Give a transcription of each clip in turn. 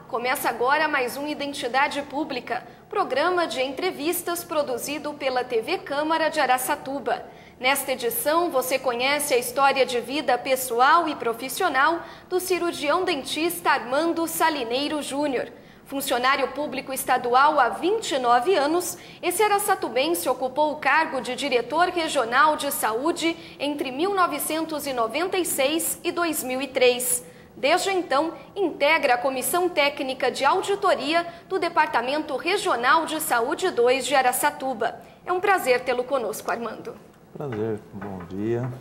Começa agora mais um Identidade Pública, programa de entrevistas produzido pela TV Câmara de Araçatuba. Nesta edição, você conhece a história de vida pessoal e profissional do cirurgião dentista Armando Salineiro Júnior. Funcionário público estadual há 29 anos, esse araçatubense ocupou o cargo de diretor regional de saúde entre 1996 e 2003. Desde então, integra a Comissão Técnica de Auditoria do Departamento Regional de Saúde 2 de Araçatuba. É um prazer tê-lo conosco, Armando. Prazer, bom dia.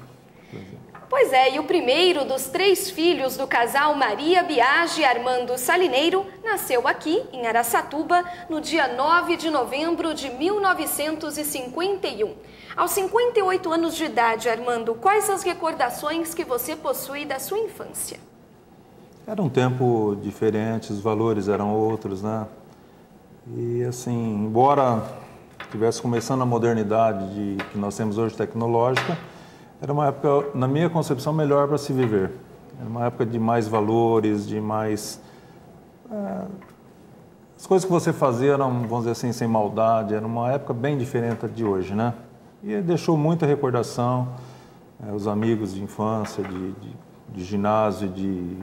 Prazer. Pois é, e o primeiro dos 3 filhos do casal Maria Biagi e Armando Salineiro nasceu aqui, em Araçatuba, no dia 9 de novembro de 1951. Aos 58 anos de idade, Armando, quais as recordações que você possui da sua infância? Era um tempo diferente, os valores eram outros, né? E assim, embora estivesse começando a modernidade que nós temos hoje tecnológica, era uma época, na minha concepção, melhor para se viver. Era uma época de mais valores, de mais... as coisas que você fazia eram, vamos dizer assim, sem maldade, era uma época bem diferente de hoje, né? E deixou muita recordação, os amigos de infância, de ginásio, de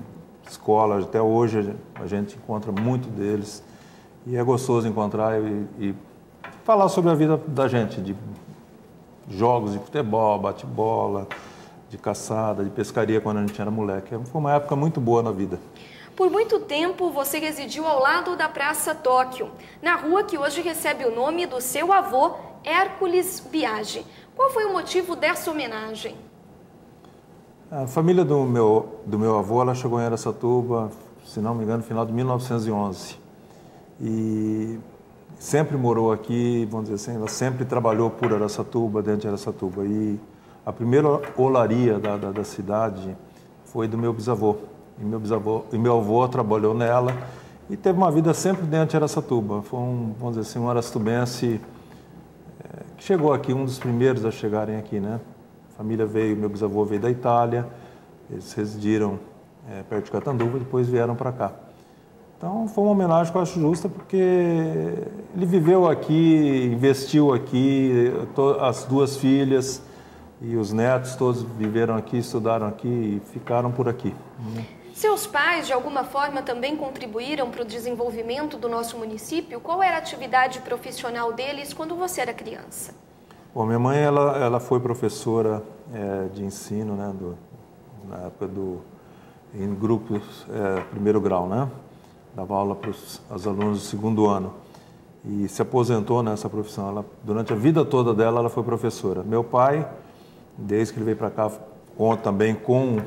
escola, até hoje a gente encontra muito deles e é gostoso encontrar e falar sobre a vida da gente, de jogos de futebol, bate-bola, de caçada, de pescaria quando a gente era moleque. Foi uma época muito boa na vida. Por muito tempo você residiu ao lado da Praça Tóquio, na rua que hoje recebe o nome do seu avô, Hércules Biagi. Qual foi o motivo dessa homenagem? A família do meu avô, ela chegou em Araçatuba, se não me engano, no final de 1911. E sempre morou aqui, vamos dizer assim, ela sempre trabalhou por Araçatuba, dentro de Araçatuba. E a primeira olaria da cidade foi do meu bisavô. E meu avô trabalhou nela e teve uma vida sempre dentro de Araçatuba. Foi vamos dizer assim, um araçatubense que chegou aqui, um dos primeiros a chegarem aqui, né? A família veio, meu bisavô veio da Itália, eles residiram perto de Catanduva e depois vieram para cá. Então foi uma homenagem que eu acho justa porque ele viveu aqui, investiu aqui, as 2 filhas e os netos todos viveram aqui, estudaram aqui e ficaram por aqui. Seus pais, de alguma forma, também contribuíram para o desenvolvimento do nosso município? Qual era a atividade profissional deles quando você era criança? Bom, minha mãe ela foi professora de ensino, né, na época em grupos primeiro grau, né? Dava aula para os alunos do 2º ano e se aposentou nessa profissão. Durante a vida toda dela, ela foi professora. Meu pai, desde que ele veio para cá, também com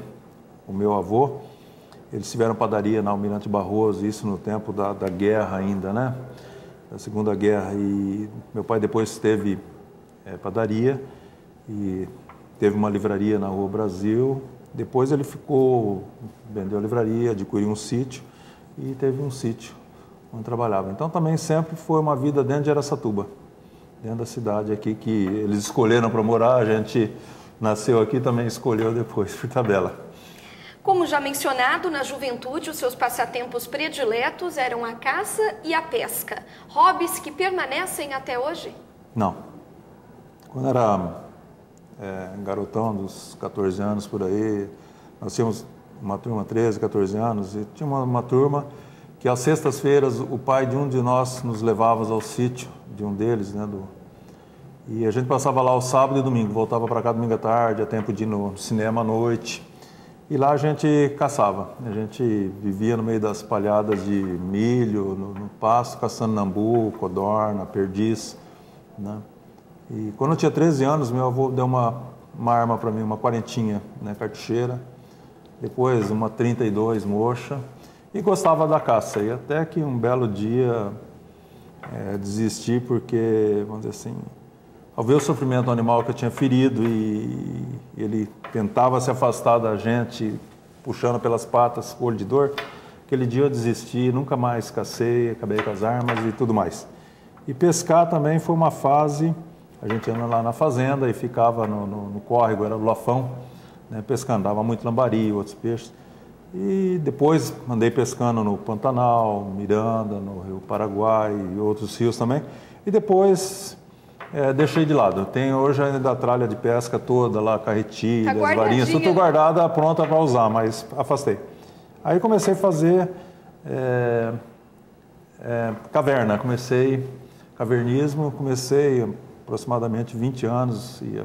o meu avô, eles tiveram padaria na Almirante Barroso, isso no tempo da guerra ainda, né? Da Segunda Guerra. E meu pai depois teve padaria e teve uma livraria na Rua Brasil. Depois ele vendeu a livraria, adquiriu um sítio e teve um sítio onde trabalhava. Então também sempre foi uma vida dentro de Araçatuba, dentro da cidade aqui que eles escolheram para morar. A gente nasceu aqui, também escolheu depois por tabela. Como já mencionado, na juventude, os seus passatempos prediletos eram a caça e a pesca. Hobbies que permanecem até hoje? Não. Quando era garotão, dos 14 anos por aí, nós tínhamos uma turma, 13, 14 anos, e tinha uma turma que às sextas-feiras o pai de um de nós nos levava ao sítio, de um deles, né, e a gente passava lá o sábado e domingo, voltava para cá domingo à tarde, a tempo de ir no cinema à noite, e lá a gente caçava. A gente vivia no meio das palhadas de milho, no pasto, caçando nambu, codorna, perdiz, né? E quando eu tinha 13 anos, meu avô deu uma arma para mim, uma 40, né, cartucheira, depois uma 32 mocha, e gostava da caça. E até que um belo dia desisti porque, vamos dizer assim, ao ver o sofrimento do animal que eu tinha ferido e ele tentava se afastar da gente, puxando pelas patas, olho de dor, aquele dia eu desisti, nunca mais cacei, acabei com as armas e tudo mais. E pescar também foi uma fase. A gente ia lá na fazenda e ficava no córrego, era o lafão, né, pescando, dava muito lambari, outros peixes. E depois andei pescando no Pantanal, Miranda, no Rio Paraguai e outros rios também. E depois deixei de lado. Tem hoje ainda a tralha de pesca toda lá, carretilhas, varinhas, tudo guardada, pronta para usar, mas afastei. Aí comecei a fazer caverna, comecei cavernismo, comecei aproximadamente 20 anos e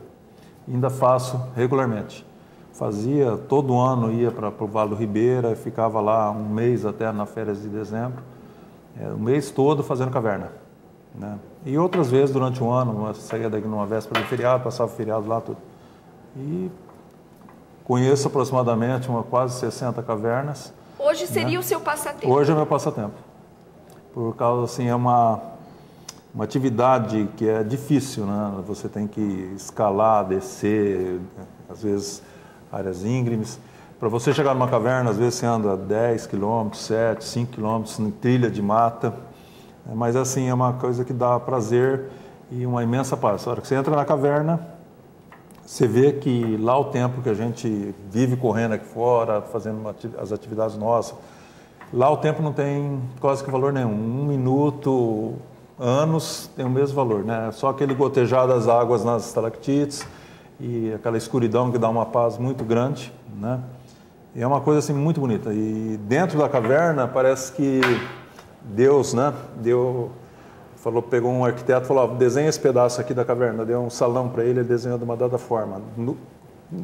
ainda faço regularmente. Fazia todo ano, ia para o Vale do Ribeira, ficava lá um mês até nas férias de dezembro, o mês todo fazendo caverna, né? E outras vezes durante o ano, saía daqui numa véspera de feriado, passava o feriado lá, tudo. E conheço aproximadamente quase 60 cavernas. Hoje seria, né, o seu passatempo? Hoje é meu passatempo. Por causa, assim, é uma atividade que é difícil, né? Você tem que escalar, descer, às vezes áreas íngremes. Para você chegar numa caverna, às vezes você anda 10 quilômetros, 7, 5 quilômetros em trilha de mata. Mas, assim, é uma coisa que dá prazer e uma imensa paz. A hora que você entra na caverna, você vê que lá o tempo que a gente vive correndo aqui fora, fazendo as atividades nossas, lá o tempo não tem quase que valor nenhum. 1 minuto, anos, tem o mesmo valor, né? Só aquele gotejar das águas nas estalactites e aquela escuridão que dá uma paz muito grande, né? E é uma coisa assim muito bonita. E dentro da caverna parece que Deus, né? Pegou um arquiteto e falou: desenha esse pedaço aqui da caverna. Deu um salão para ele desenhou de uma dada forma.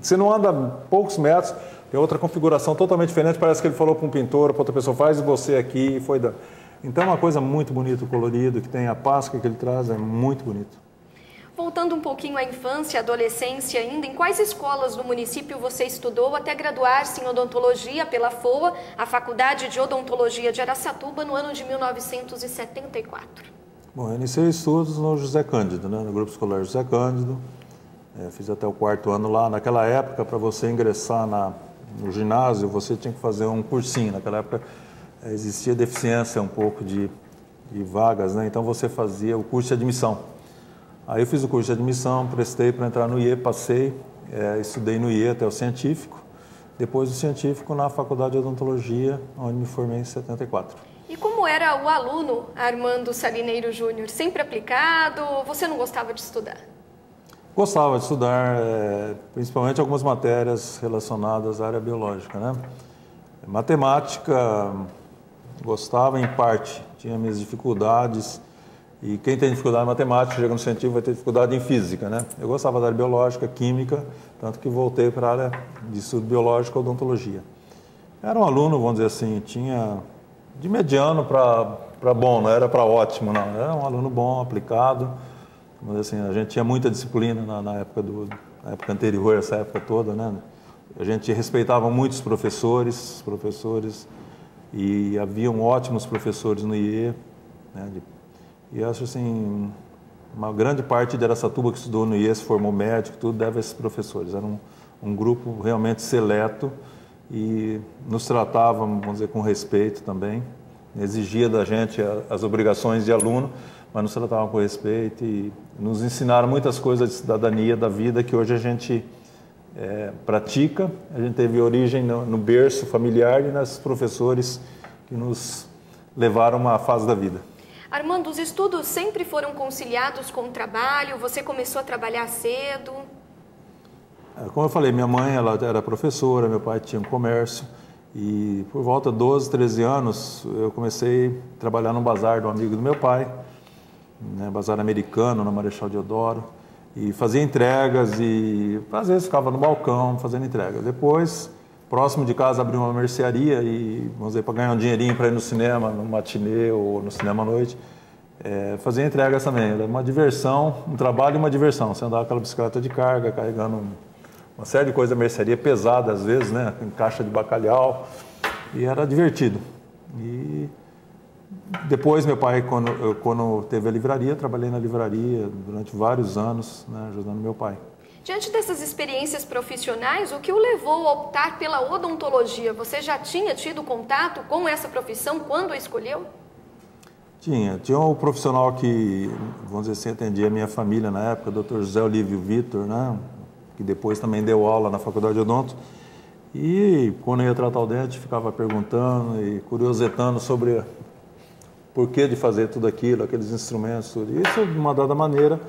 Você não anda poucos metros, tem outra configuração totalmente diferente. Parece que ele falou para um pintor, para outra pessoa: faz você aqui, e foi dando. Então é uma coisa muito bonita, colorido, que tem a paz que ele traz, é muito bonito. Voltando um pouquinho à infância e adolescência ainda, em quais escolas do município você estudou até graduar-se em odontologia pela FOA, a Faculdade de Odontologia de Araçatuba, no ano de 1974? Bom, eu iniciei estudos no José Cândido, né, no Grupo Escolar José Cândido. Fiz até o 4º ano lá. Naquela época, para você ingressar no ginásio, você tinha que fazer um cursinho. Naquela época existia deficiência um pouco de vagas, né? Então você fazia o curso de admissão. Aí eu fiz o curso de admissão, prestei para entrar no IE, passei, estudei no IE até o científico. Depois do científico na Faculdade de Odontologia, onde me formei em 74. E como era o aluno Armando Salineiro Júnior? Sempre aplicado ou você não gostava de estudar? Gostava de estudar, principalmente algumas matérias relacionadas à área biológica, né? Matemática, gostava em parte, tinha minhas dificuldades. E quem tem dificuldade em matemática, chega no científico, vai ter dificuldade em física, né? Eu gostava da área biológica, química, tanto que voltei para a área de estudo biológico e odontologia. Era um aluno, vamos dizer assim, tinha de mediano para bom, não era para ótimo, não. Era um aluno bom, aplicado. Vamos dizer assim, a gente tinha muita disciplina na época anterior, essa época toda, né? A gente respeitava muitos professores, e haviam ótimos professores no IE, né? E acho assim, uma grande parte de Araçatuba que estudou no IE, se formou médico, tudo deve a esses professores. Era um grupo realmente seleto e nos tratava, vamos dizer, com respeito também. Exigia da gente as obrigações de aluno, mas nos tratavam com respeito e nos ensinaram muitas coisas de cidadania, da vida, que hoje a gente pratica. A gente teve origem no berço familiar e nesses professores que nos levaram a uma fase da vida. Armando, os estudos sempre foram conciliados com o trabalho? Você começou a trabalhar cedo? Como eu falei, minha mãe ela era professora, meu pai tinha um comércio e por volta de 12, 13 anos eu comecei a trabalhar num bazar de um amigo do meu pai, né, bazar americano, na Marechal Deodoro, e fazia entregas e às vezes ficava no balcão fazendo entregas. Depois, próximo de casa, abri uma mercearia e, vamos dizer, para ganhar um dinheirinho para ir no cinema, no matinê ou no cinema à noite, fazia entregas também. Era uma diversão, um trabalho e uma diversão. Você andava com aquela bicicleta de carga, carregando uma série de coisas da mercearia, pesada às vezes, né, em caixa de bacalhau, e era divertido. E depois, meu pai, quando teve a livraria, trabalhei na livraria durante vários anos, né, ajudando meu pai. Diante dessas experiências profissionais, o que o levou a optar pela odontologia? Você já tinha tido contato com essa profissão quando a escolheu? Tinha um profissional que, vamos dizer assim, atendia a minha família na época, o Dr. José Olívio Vitor, né, que depois também deu aula na Faculdade de Odonto, E quando eu ia tratar o dente, ficava perguntando e curiosetando sobre o porquê de fazer tudo aquilo, aqueles instrumentos, tudo. E isso, de uma dada maneira,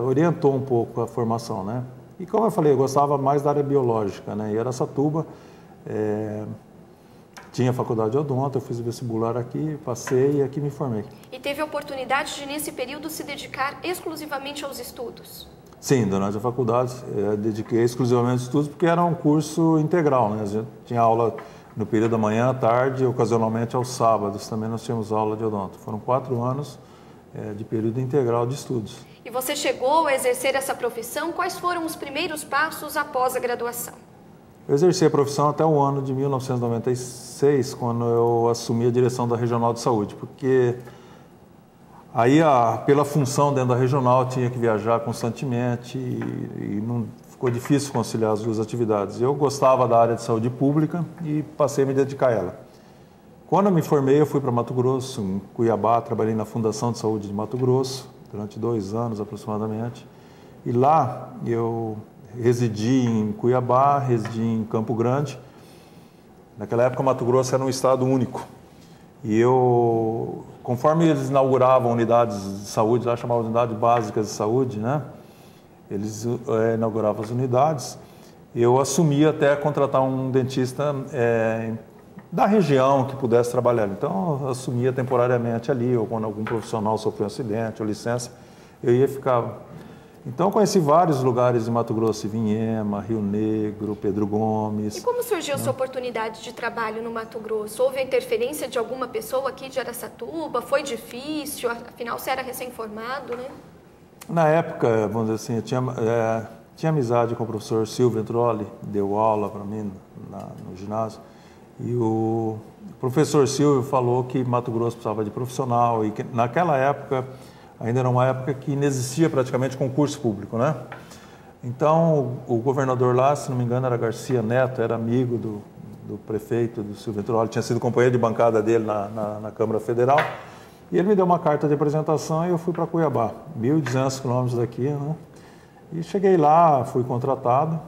orientou um pouco a formação, né? E como eu falei, eu gostava mais da área biológica, né? E Araçatuba tinha faculdade de odonto, eu fiz o vestibular aqui, passei e aqui me formei. E teve a oportunidade de, nesse período, se dedicar exclusivamente aos estudos? Sim, durante a faculdade dediquei exclusivamente aos estudos, porque era um curso integral, né? A gente tinha aula no período da manhã, à tarde, e ocasionalmente aos sábados também nós tínhamos aula de odonto. Foram 4 anos de período integral de estudos. E você chegou a exercer essa profissão? Quais foram os primeiros passos após a graduação? Eu exerci a profissão até o ano de 1996, quando eu assumi a direção da Regional de Saúde, porque aí, pela função dentro da regional, eu tinha que viajar constantemente e não ficou difícil conciliar as duas atividades. Eu gostava da área de saúde pública e passei a me dedicar a ela. Quando eu me formei, eu fui para Mato Grosso, em Cuiabá, trabalhei na Fundação de Saúde de Mato Grosso, durante 2 anos aproximadamente. E lá eu residi em Cuiabá, residi em Campo Grande. Naquela época, Mato Grosso era um estado único. E eu, conforme eles inauguravam unidades de saúde, lá chamavam unidades básicas de saúde, né? Eles inauguravam as unidades. Eu assumi até contratar um dentista da região que pudesse trabalhar. Então, eu assumia temporariamente ali, ou quando algum profissional sofreu um acidente ou licença, eu ia ficar. Então, conheci vários lugares em Mato Grosso, Vinhema, Rio Negro, Pedro Gomes. E como surgiu a sua oportunidade de trabalho no Mato Grosso? Houve a interferência de alguma pessoa aqui de Araçatuba? Foi difícil? Afinal, você era recém-formado, né? Na época, vamos dizer assim, eu tinha amizade com o professor Silvio Ventroli, deu aula para mim no ginásio. E o professor Silvio falou que Mato Grosso precisava de profissional e que naquela época ainda era uma época que inexistia praticamente concurso público, né? Então, o governador lá, se não me engano, era Garcia Neto, era amigo do prefeito, do Silvio Ventroli, tinha sido companheiro de bancada dele na Câmara Federal. E ele me deu uma carta de apresentação e eu fui para Cuiabá, 1.200 quilômetros daqui, né? E cheguei lá, fui contratado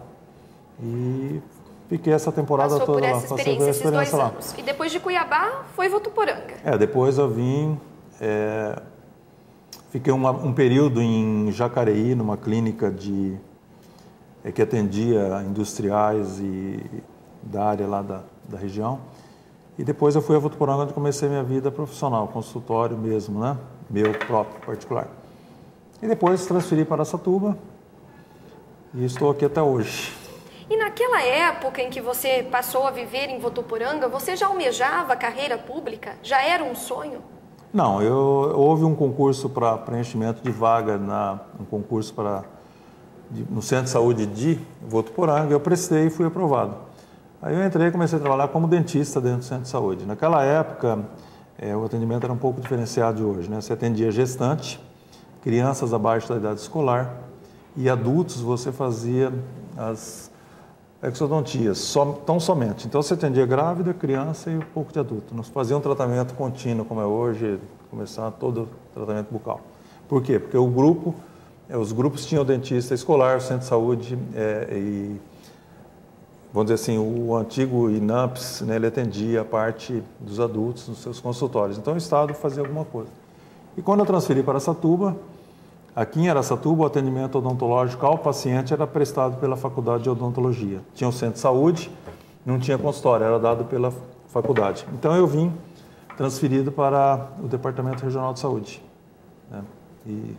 e fiquei essa temporada Passou toda por lá. essa experiência, esses 2 anos. E depois de Cuiabá, foi Votuporanga. Depois eu vim, fiquei um período em Jacareí, numa clínica que atendia industriais e da área lá da região. E depois eu fui a Votuporanga, onde comecei minha vida profissional, consultório mesmo, né? Meu próprio, particular. E depois transferi para Araçatuba e estou aqui até hoje. E naquela época em que você passou a viver em Votuporanga, você já almejava a carreira pública? Já era um sonho? Não, houve um concurso para preenchimento de vaga, um concurso no Centro de Saúde de Votuporanga, eu prestei e fui aprovado. Aí eu entrei e comecei a trabalhar como dentista dentro do Centro de Saúde. Naquela época, o atendimento era um pouco diferenciado de hoje, né? Você atendia gestante, crianças abaixo da idade escolar e adultos você fazia as exodontias, tão somente. Então você atendia grávida, criança e um pouco de adulto. Não fazia um tratamento contínuo como é hoje, começar todo o tratamento bucal. Por quê? Porque os grupos tinham dentista escolar, o Centro de Saúde e, vamos dizer assim, o antigo INAMPS, né, ele atendia a parte dos adultos nos seus consultórios. Então o Estado fazia alguma coisa. E quando eu transferi para Araçatuba, aqui em Araçatuba, o atendimento odontológico ao paciente era prestado pela Faculdade de Odontologia. Tinha um centro de saúde, não tinha consultório, era dado pela faculdade. Então eu vim transferido para o Departamento Regional de Saúde, né? E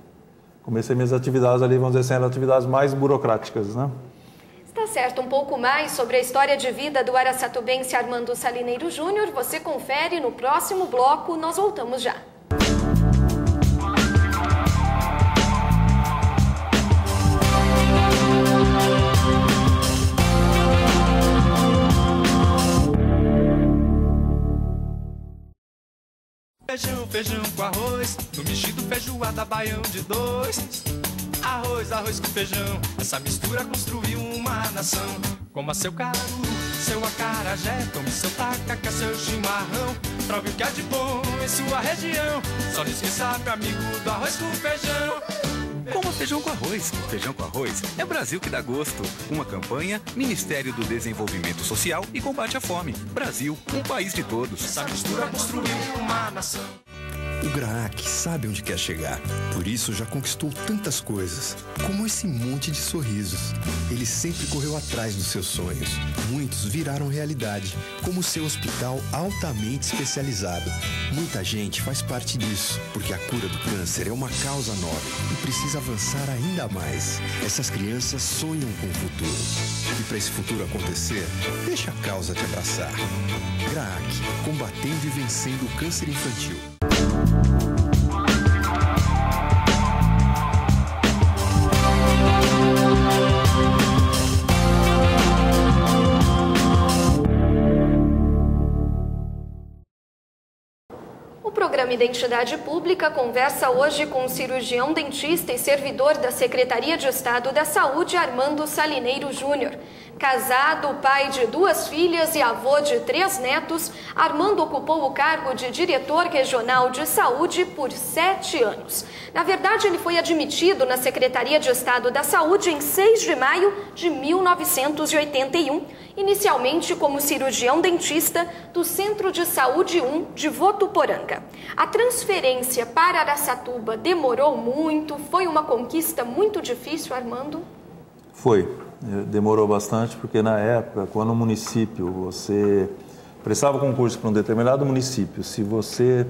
comecei minhas atividades ali, vamos dizer assim, eram atividades mais burocráticas, né? Está certo, um pouco mais sobre a história de vida do araçatubense Armando Salineiro Júnior, você confere no próximo bloco, nós voltamos já. Feijão com arroz, no mexido feijoada baião de 2. Arroz com feijão, essa mistura construiu uma nação. Coma seu caruru, seu acarajé, tome seu tacacá, seu chimarrão. Prove o que há de bom em sua região, só não esqueça, meu amigo, do arroz com feijão. Coma feijão com arroz. Feijão com arroz é Brasil que dá gosto. Uma campanha, Ministério do Desenvolvimento Social e Combate à Fome. Brasil, um país de todos. Essa mistura construiu uma nação. O Graac sabe onde quer chegar, por isso já conquistou tantas coisas, como esse monte de sorrisos. Ele sempre correu atrás dos seus sonhos. Muitos viraram realidade, como o seu hospital altamente especializado. Muita gente faz parte disso, porque a cura do câncer é uma causa nobre e precisa avançar ainda mais. Essas crianças sonham com o futuro. E para esse futuro acontecer, deixa a causa te abraçar. Graac, combatendo e vencendo o câncer infantil. O programa Identidade Pública conversa hoje com o cirurgião dentista e servidor da Secretaria de Estado da Saúde, Armando Salineiro Júnior. Casado, pai de 2 filhas e avô de 3 netos, Armando ocupou o cargo de diretor regional de saúde por 7 anos. Na verdade, ele foi admitido na Secretaria de Estado da Saúde em 6 de maio de 1981, inicialmente como cirurgião dentista do Centro de Saúde 1 de Votuporanga. A transferência para Araçatuba demorou muito? Foi uma conquista muito difícil, Armando? Foi. Demorou bastante, porque na época, quando o município, você prestava concurso para um determinado município, se você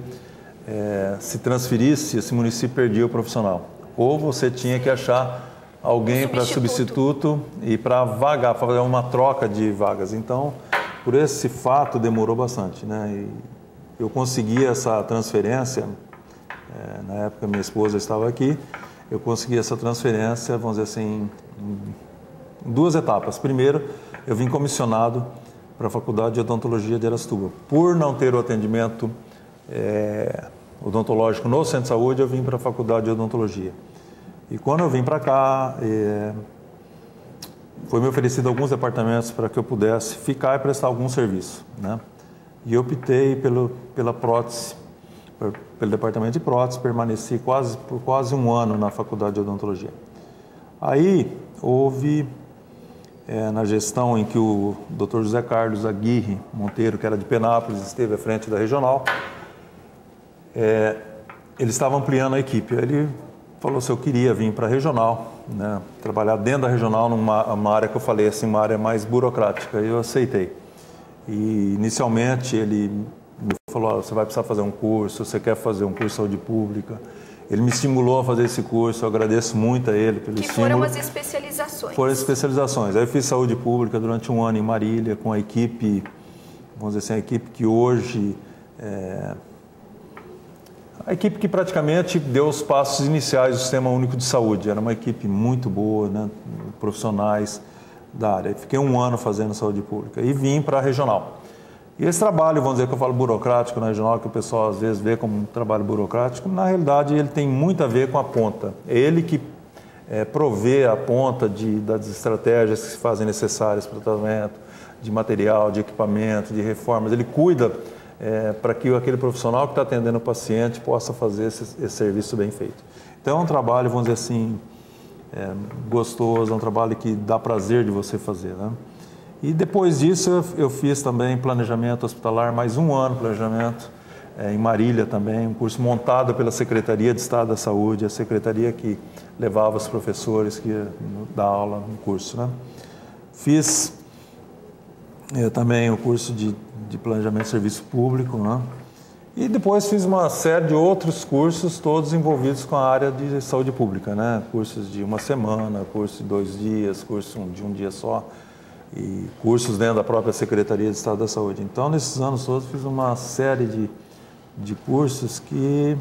se transferisse, esse município perdia o profissional. Ou você tinha que achar alguém para substituto e para vagar, para fazer uma troca de vagas. Então, por esse fato, demorou bastante, né? E eu consegui essa transferência, na época minha esposa estava aqui, eu consegui essa transferência, vamos dizer assim, em 2 etapas. Primeiro, eu vim comissionado para a Faculdade de Odontologia de Araçatuba. Por não ter o atendimento odontológico no Centro de Saúde, eu vim para a Faculdade de Odontologia. E quando eu vim para cá, foi me oferecido alguns departamentos para que eu pudesse ficar e prestar algum serviço, né? E eu optei pela prótese, pelo departamento de prótese, permaneci por quase 1 ano na Faculdade de Odontologia. Aí houve, na gestão em que o Dr. José Carlos Aguirre Monteiro, que era de Penápolis, esteve à frente da regional, ele estava ampliando a equipe. Ele falou se eu queria vir para a regional, né, trabalhar dentro da regional numa área que eu falei assim, uma área mais burocrática, e eu aceitei. E inicialmente ele me falou, você vai precisar fazer um curso, você quer fazer um curso de saúde pública. Ele me estimulou a fazer esse curso, eu agradeço muito a ele pelo estímulo. Que foram as especializações? Foram as especializações. Aí eu fiz saúde pública durante 1 ano em Marília, com a equipe, vamos dizer assim, a equipe que hoje... A equipe que praticamente deu os passos iniciais do Sistema Único de Saúde. Era uma equipe muito boa, né, profissionais da área. Fiquei 1 ano fazendo saúde pública e vim para a regional. E esse trabalho, vamos dizer que eu falo burocrático na regional, que o pessoal às vezes vê como um trabalho burocrático, na realidade ele tem muito a ver com a ponta. É ele que provê a ponta das estratégias que se fazem necessárias para o tratamento, de material, de equipamento, de reformas. Ele cuida para que aquele profissional que está atendendo o paciente possa fazer esse serviço bem feito. Então é um trabalho, vamos dizer assim, gostoso, é um trabalho que dá prazer de você fazer, né? E depois disso eu fiz também planejamento hospitalar, mais 1 ano de planejamento, em Marília também, um curso montado pela Secretaria de Estado da Saúde, a secretaria que levava os professores que iam dar aula no curso, né? Fiz também o curso de planejamento de serviço público, né? E depois fiz uma série de outros cursos, todos envolvidos com a área de saúde pública, né? Cursos de 1 semana, curso de 2 dias, curso de 1 dia só, e cursos dentro da própria Secretaria de Estado da Saúde. Então, nesses anos todos, fiz uma série de cursos que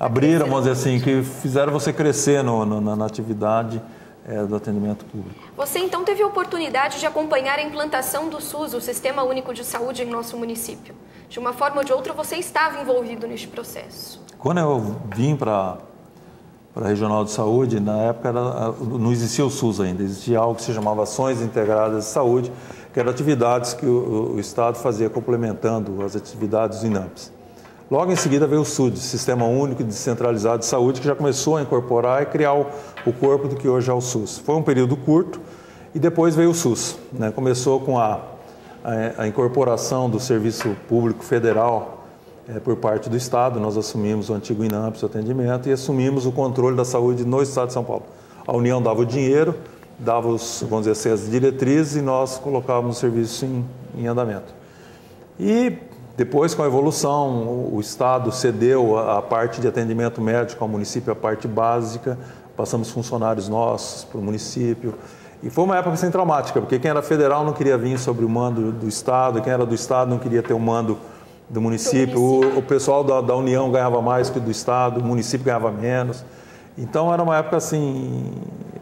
abriram, vamos dizer assim, que fizeram você crescer na atividade do atendimento público. Você, então, teve a oportunidade de acompanhar a implantação do SUS, o Sistema Único de Saúde, em nosso município. De uma forma ou de outra, você estava envolvido neste processo. Quando eu vim para a Regional de Saúde, na época não existia o SUS ainda, existia algo que se chamava Ações Integradas de Saúde, que eram atividades que o Estado fazia complementando as atividades do INAMPS. Logo em seguida veio o SUD, Sistema Único e Descentralizado de Saúde, que já começou a incorporar e criar o corpo do que hoje é o SUS. Foi um período curto e depois veio o SUS, né? Começou com a incorporação do Serviço Público Federal por parte do Estado. Nós assumimos o antigo INAMPS, o atendimento, e assumimos o controle da saúde no Estado de São Paulo. A União dava o dinheiro, dava vamos dizer assim, as diretrizes e nós colocávamos o serviço em andamento. E depois, com a evolução, o Estado cedeu a parte de atendimento médico ao município, a parte básica, passamos funcionários nossos para o município. E foi uma época assim traumática, porque quem era federal não queria vir sobre o mando do Estado, quem era do Estado não queria ter o mando do município. O pessoal da União ganhava mais que do Estado, o município ganhava menos. Então era uma época assim,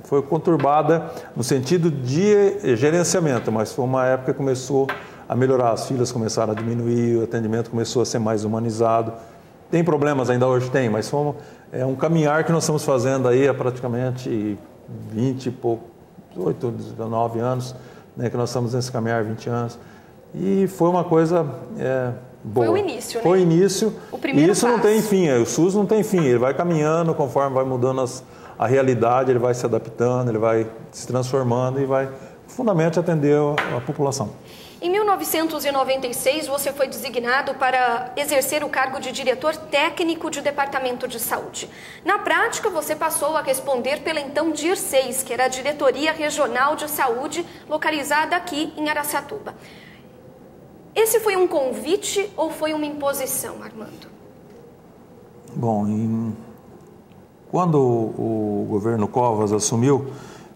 foi conturbada no sentido de gerenciamento, mas foi uma época que começou a melhorar, as filas começaram a diminuir, o atendimento começou a ser mais humanizado. Tem problemas ainda hoje? Tem, mas é um caminhar que nós estamos fazendo aí há praticamente 20 e pouco, 18, 19 anos, né, que nós estamos nesse caminhar, 20 anos. E foi uma coisa boa. Foi o início, né? Foi o início. O primeiro passo. Não tem fim, o SUS não tem fim, ele vai caminhando conforme vai mudando a realidade, ele vai se adaptando, ele vai se transformando e vai, fundamentalmente, atender a população. Em 1996, você foi designado para exercer o cargo de diretor técnico de Departamento de Saúde. Na prática, você passou a responder pela então DIR6, que era a Diretoria Regional de Saúde, localizada aqui em Araçatuba. Esse foi um convite ou foi uma imposição, Armando? Bom, quando o governo Covas assumiu,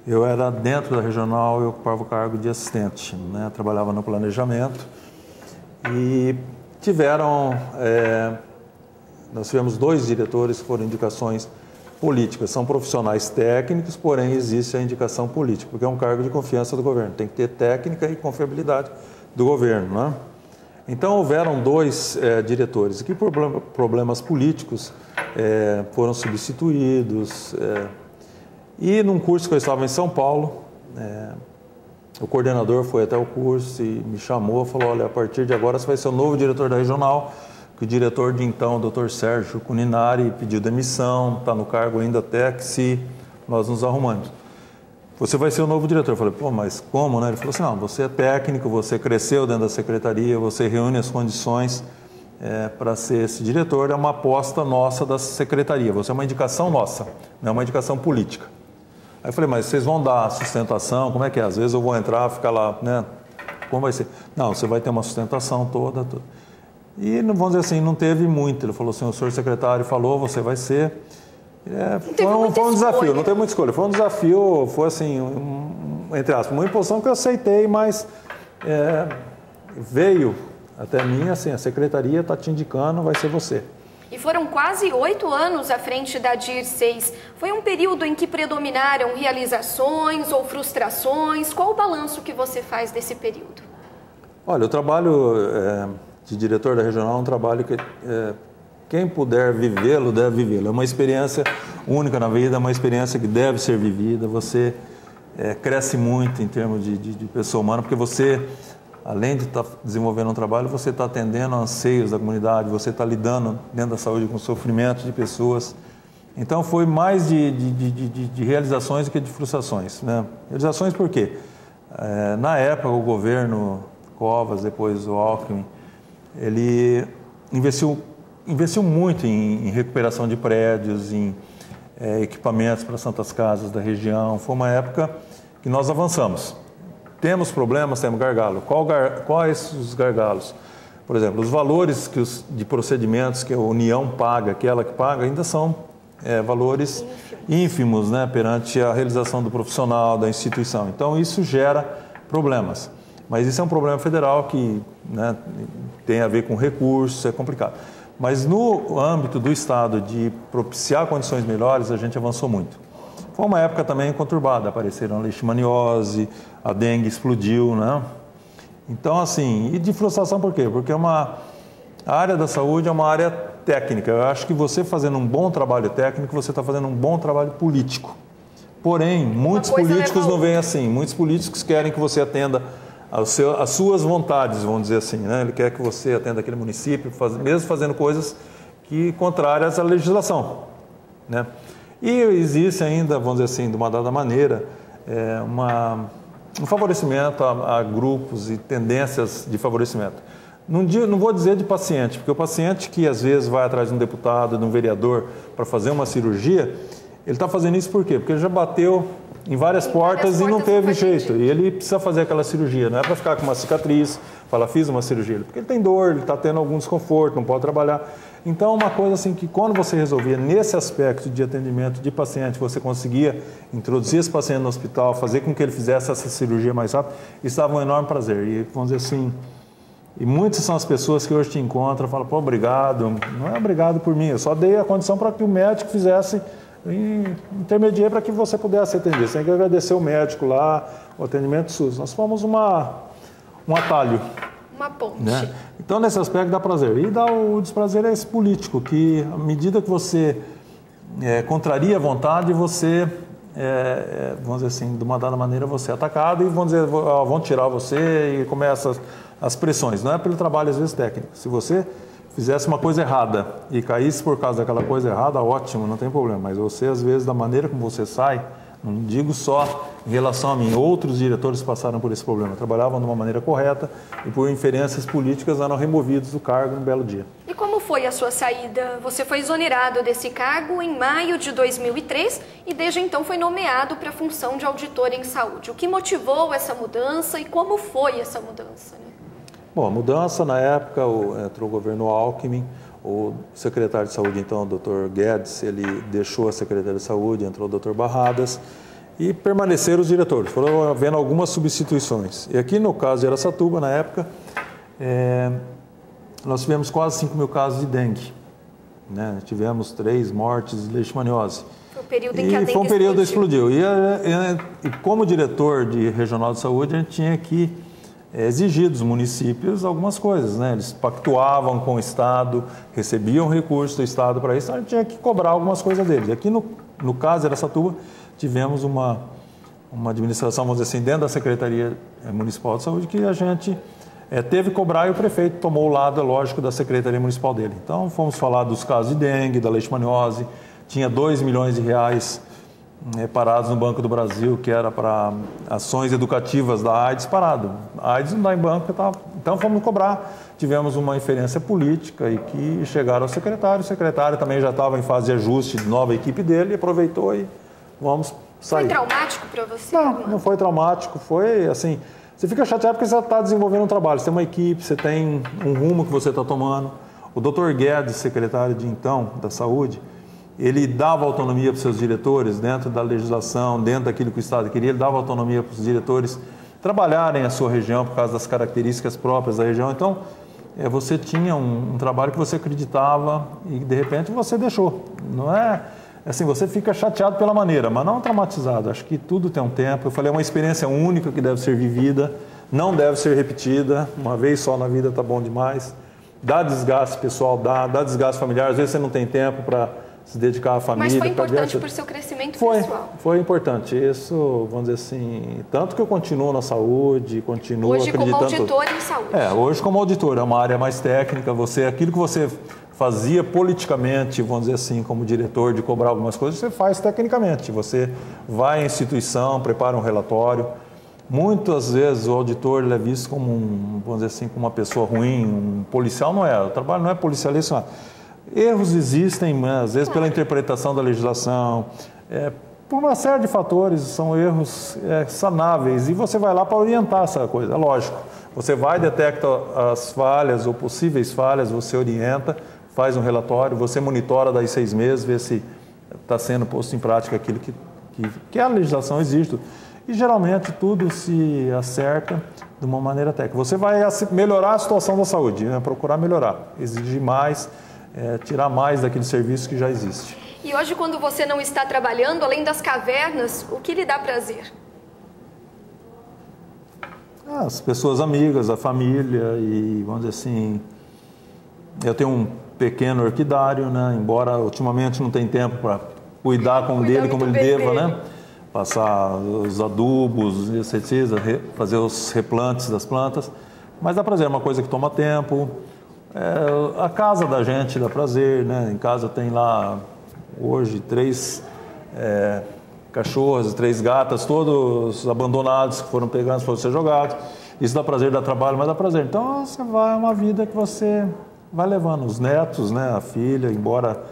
eu era dentro da regional, eu ocupava o cargo de assistente, né? Trabalhava no planejamento e nós tivemos 2 diretores que foram indicações políticas, são profissionais técnicos, porém existe a indicação política, porque é um cargo de confiança do governo, tem que ter técnica e confiabilidade do governo, né? Então houveram 2 diretores que por problemas políticos foram substituídos. E num curso que eu estava em São Paulo, o coordenador foi até o curso e me chamou, falou, olha, a partir de agora você vai ser o novo diretor da regional, que o diretor de então, o Dr. Sérgio Cuninari, pediu demissão, está no cargo ainda até que se nós nos arrumamos. Você vai ser o novo diretor. Eu falei, pô, mas como, né? Ele falou assim, não, você é técnico, você cresceu dentro da secretaria, você reúne as condições para ser esse diretor, é uma aposta nossa da secretaria, você é uma indicação nossa, não é uma indicação política. Aí eu falei, mas vocês vão dar sustentação, como é que é? Às vezes eu vou entrar, ficar lá, né? Como vai ser? Não, você vai ter uma sustentação toda. E, vamos dizer assim, não teve muito. Ele falou assim, o senhor secretário falou, você vai ser... Foi um desafio, não teve muita escolha. Foi um desafio, foi assim, entre aspas, uma imposição que eu aceitei, mas veio até mim, assim, a secretaria está te indicando, vai ser você. E foram quase 8 anos à frente da DIR6. Foi um período em que predominaram realizações ou frustrações? Qual o balanço que você faz desse período? Olha, o trabalho de diretor da regional é um trabalho que quem puder vivê-lo, deve vivê-lo. É uma experiência única na vida, é uma experiência que deve ser vivida. Você cresce muito em termos de pessoa humana, porque você, além de estar desenvolvendo um trabalho, você está atendendo anseios da comunidade, você está lidando dentro da saúde com o sofrimento de pessoas. Então, foi mais de realizações do que de frustrações, né? Realizações por quê? Na época, o governo Covas, depois o Alckmin, ele investiu muito em recuperação de prédios, em equipamentos para santas casas da região. Foi uma época que nós avançamos. Temos problemas, temos gargalo. Quais os gargalos? Por exemplo, os valores de procedimentos que a União paga, que ela que paga, ainda são valores ínfimos, né, perante a realização do profissional, da instituição. Então, isso gera problemas. Mas isso é um problema federal que, né, tem a ver com recursos, é complicado. Mas no âmbito do Estado de propiciar condições melhores, a gente avançou muito. Foi uma época também conturbada, apareceram a leishmaniose, a dengue explodiu, né? Então, assim, e de frustração por quê? Porque a área da saúde é uma área técnica. Eu acho que você fazendo um bom trabalho técnico, você está fazendo um bom trabalho político. Porém, muitos políticos não veem assim. Muitos políticos querem que você atenda as suas vontades, vamos dizer assim, né? Ele quer que você atenda aquele município, mesmo fazendo coisas que contrárias à legislação, né? E existe ainda, vamos dizer assim, de uma dada maneira, um favorecimento a grupos e tendências de favorecimento. Não vou dizer de paciente, porque o paciente que às vezes vai atrás de um deputado, de um vereador para fazer uma cirurgia, ele está fazendo isso por quê? Porque ele já bateu em várias portas e não teve jeito. E ele precisa fazer aquela cirurgia, não é para ficar com uma cicatriz, falar, fiz uma cirurgia, porque ele tem dor, ele está tendo algum desconforto, não pode trabalhar. Então, uma coisa assim que quando você resolvia nesse aspecto de atendimento de paciente, você conseguia introduzir esse paciente no hospital, fazer com que ele fizesse essa cirurgia mais rápido, isso dava um enorme prazer. E, vamos dizer assim, e muitas são as pessoas que hoje te encontram e falam, pô, obrigado, não é obrigado por mim, eu só dei a condição para que o médico fizesse e intermediei para que você pudesse atender. Você tem que agradecer o médico lá, o atendimento SUS. Nós fomos um atalho. Uma ponte. Né? Então, nesse aspecto dá prazer. E o desprazer é esse político, que à medida que você contraria a vontade, você, vamos dizer assim, de uma dada maneira, você é atacado e vão tirar você e começa as pressões. Não é pelo trabalho, às vezes, técnico. Se você fizesse uma coisa errada e caísse por causa daquela coisa errada, ótimo, não tem problema. Mas você, às vezes, da maneira como você sai, não digo só em relação a mim, outros diretores passaram por esse problema, trabalhavam de uma maneira correta e por inferências políticas eram removidos do cargo num belo dia. E como foi a sua saída? Você foi exonerado desse cargo em maio de 2003 e desde então foi nomeado para a função de auditor em saúde. O que motivou essa mudança e como foi essa mudança, né? Bom, a mudança na época, entrou o governo Alckmin, o secretário de saúde, então, o Dr. Guedes, ele deixou a secretaria de saúde, entrou o Dr. Barradas e permaneceram os diretores. Foram havendo algumas substituições. E aqui no caso de Araçatuba, na época, nós tivemos quase 5 mil casos de dengue, né? Tivemos 3 mortes de leishmaniose. Foi o período em que a dengue foi um período explodiu. explodiu. E como diretor de regional de saúde, a gente tinha que exigir dos municípios algumas coisas, né? Eles pactuavam com o Estado, recebiam recursos do Estado para isso, então a gente tinha que cobrar algumas coisas deles. E aqui no caso de Araçatuba, tivemos uma administração, vamos dizer assim, dentro da Secretaria Municipal de Saúde, que a gente teve que cobrar e o prefeito tomou o lado, lógico, da Secretaria Municipal dele. Então, fomos falar dos casos de dengue, da leishmaniose, tinha R$2 milhões parados no Banco do Brasil, que era para ações educativas da AIDS, parado. A AIDS não dá em banco, então fomos cobrar. Tivemos uma inferência política e que chegaram ao secretário. O secretário também já estava em fase de ajuste de nova equipe dele, aproveitou e vamos sair. Foi traumático para você? Não foi traumático, foi assim, você fica chateado porque você está desenvolvendo um trabalho, você tem uma equipe, você tem um rumo que você está tomando. O Dr. Guedes, secretário de então da Saúde, ele dava autonomia para os seus diretores, dentro da legislação, dentro daquilo que o Estado queria, ele dava autonomia para os diretores trabalharem a sua região por causa das características próprias da região. Então, você tinha um trabalho que você acreditava e, de repente, você deixou. Não é assim, você fica chateado pela maneira, mas não traumatizado. Acho que tudo tem um tempo. Eu falei, é uma experiência única que deve ser vivida, não deve ser repetida. Uma vez só na vida está bom demais. Dá desgaste pessoal, dá desgaste familiar. Às vezes você não tem tempo para se dedicar à família. Mas foi importante para o seu crescimento pessoal. Foi importante. Isso, vamos dizer assim, tanto que eu continuo na saúde, continuo hoje acreditando... Hoje como auditor em saúde. Hoje como auditor, é uma área mais técnica. Aquilo que você fazia politicamente, vamos dizer assim, como diretor, de cobrar algumas coisas, você faz tecnicamente. Você vai à instituição, prepara um relatório. Muitas vezes o auditor ele é visto como, vamos dizer assim, como uma pessoa ruim, um policial não é. O trabalho não é policialista. Erros existem, mas, às vezes pela interpretação da legislação, por uma série de fatores, são erros sanáveis e você vai lá para orientar essa coisa, é lógico. Você vai, detecta as falhas ou possíveis falhas, você orienta, faz um relatório, você monitora daí 6 meses, vê se está sendo posto em prática aquilo que a legislação exige. E geralmente tudo se acerta de uma maneira técnica. Você vai melhorar a situação da saúde, né? Procurar melhorar, exigir mais, tirar mais daquele serviço que já existe. E hoje, quando você não está trabalhando, além das cavernas, o que lhe dá prazer? As pessoas amigas, a família e, vamos dizer assim, eu tenho um pequeno orquidário, né? Embora ultimamente não tenha tempo para cuidar dele como ele deva, né? passar os adubos, inseticidas, fazer os replantes das plantas, mas dá prazer, é uma coisa que toma tempo. A casa da gente dá prazer, né? Em casa tem lá, hoje, 3 cachorros, 3 gatas, todos abandonados, que foram pegados, foram ser jogados. Isso dá prazer, dá trabalho, mas dá prazer. Então, é uma vida que você vai levando. Os netos, né? A filha, embora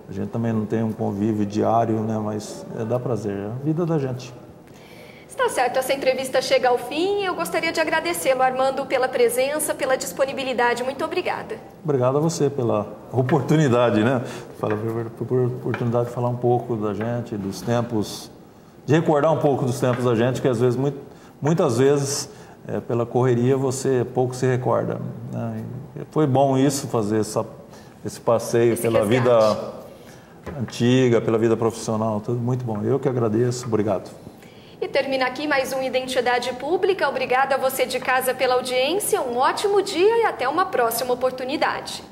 a gente também não tenha um convívio diário, né? Mas dá prazer, é a vida da gente. Está certo, essa entrevista chega ao fim e eu gostaria de agradecê-lo, Armando, pela presença, pela disponibilidade. Muito obrigada. Obrigado a você pela oportunidade, né? Por oportunidade de falar um pouco da gente, dos tempos, de recordar um pouco dos tempos da gente, que às vezes, muitas vezes, pela correria, você pouco se recorda, né? Foi bom isso, fazer esse passeio pela vida antiga, pela vida profissional, tudo muito bom. Eu que agradeço, obrigado. E termina aqui mais um Identidade Pública. Obrigada a você de casa pela audiência, um ótimo dia e até uma próxima oportunidade.